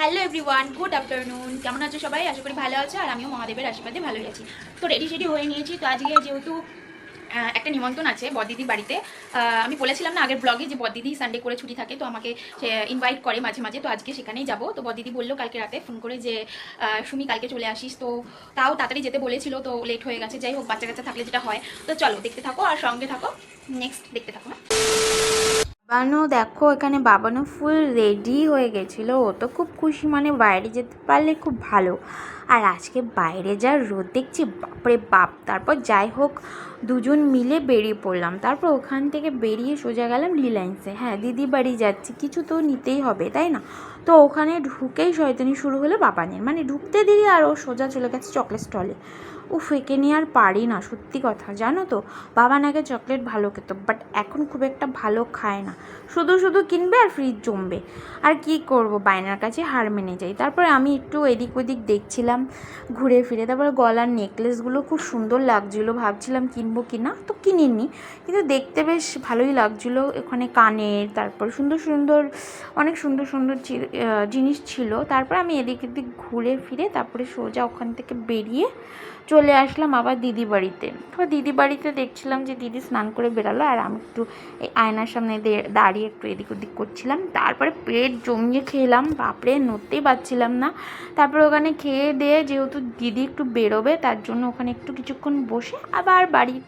Hello everyone, good afternoon. কেমন আছো সবাই? আশা করি ভালো আছো, আর আমিও মহাদেবের আশীর্বাদে ভালোই আছি। তো রেডি হয়ে নিয়েছি। তো আজকে যেহেতু একটা নিমন্ত্রণ আছে বড়দিদির বাড়িতে। আমি বলেছিলাম না আগের ব্লগে যে বড়দিদি সানডে করে ছুটি থাকে, তো আমাকে সে ইনভাইট করে মাঝে মাঝে। তো আজকে সেখানেই যাব। তো বড়দিদি বললো কালকে রাতে ফোন করে যে সুমি কালকে চলে আসিস। তো তাও তাড়াতাড়ি যেতে বলেছিল, তো লেট হয়ে গেছে। যাই হোক, বাচ্চা কাচ্চা থাকলে যেটা হয়। তো চলো দেখতে থাকো আর সঙ্গে থাকো, নেক্সট দেখতে থাকো। বাবানও দেখো এখানে বাবানও ফুল রেডি হয়ে গেছিলো। ও তো খুব খুশি, মানে বাইরে যেতে পারলে খুব ভালো। আর আজকে বাইরে যা রোদ দেখছি, বাপরে বাপ। তারপর যাই হোক, দুজন মিলে বেরিয়ে পড়লাম। তারপর ওখান থেকে বেরিয়ে সোজা গেলাম রিলায়েন্সে। হ্যাঁ, দিদি বাড়ি যাচ্ছি, কিছু তো নিতেই হবে, তাই না? তো ওখানে ঢুকেই শয়তানি শুরু হলো বাবানের, মানে ঢুকতে দেরি আর ও সোজা চলে গেছে চকলেট স্টলে। একে নিয়ে আর পারি না, সত্যি কথা। জানো তো, বাবান আগে চকলেট ভালো খেত, বাট এখন খুব একটা ভালো খায় না। শুধু শুধু কিনবে আর ফ্রিজ জমবে। আর কি করব, বায়নার কাছে হার মেনে যাই। তারপরে আমি একটু এদিক ওদিক দেখছিলাম ঘুরে ফিরে। তারপরে গলার নেকলেসগুলো খুব সুন্দর লাগছিলো, ভাবছিলাম কিনবো কি না, তো কিনিনি। কিন্তু দেখতে বেশ ভালোই লাগছিলো। ওখানে কানের, তারপর সুন্দর সুন্দর অনেক সুন্দর সুন্দর জিনিস ছিল। তারপর আমি এদিক এদিক ঘুরে ফিরে তারপরে সোজা ওখান থেকে বেরিয়ে চলে আসলাম আবার দিদি বাড়িতে। তো দিদি বাড়িতে দেখছিলাম যে দিদি স্নান করে বেরালো, আর আমি একটু এই আয়নার সামনে দাঁড়িয়ে একটু এদিক ওদিক করছিলাম। তারপরে পেট জমিয়ে খেলাম, বাপরে নড়তেই পারছিলাম না। তারপরে ওখানে খেয়ে দিয়ে, যেহেতু দিদি একটু বেরোবে, তার জন্য ওখানে একটু কিছুক্ষণ বসে আবার বাড়ির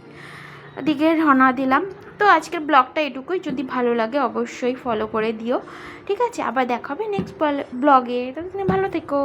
দিকে রওনা দিলাম। তো আজকের ব্লগটা এটুকুই। যদি ভালো লাগে অবশ্যই ফলো করে দিও, ঠিক আছে? আবার দেখা হবে নেক্সট ব্লগে। ততদিনে ভালো থেকো।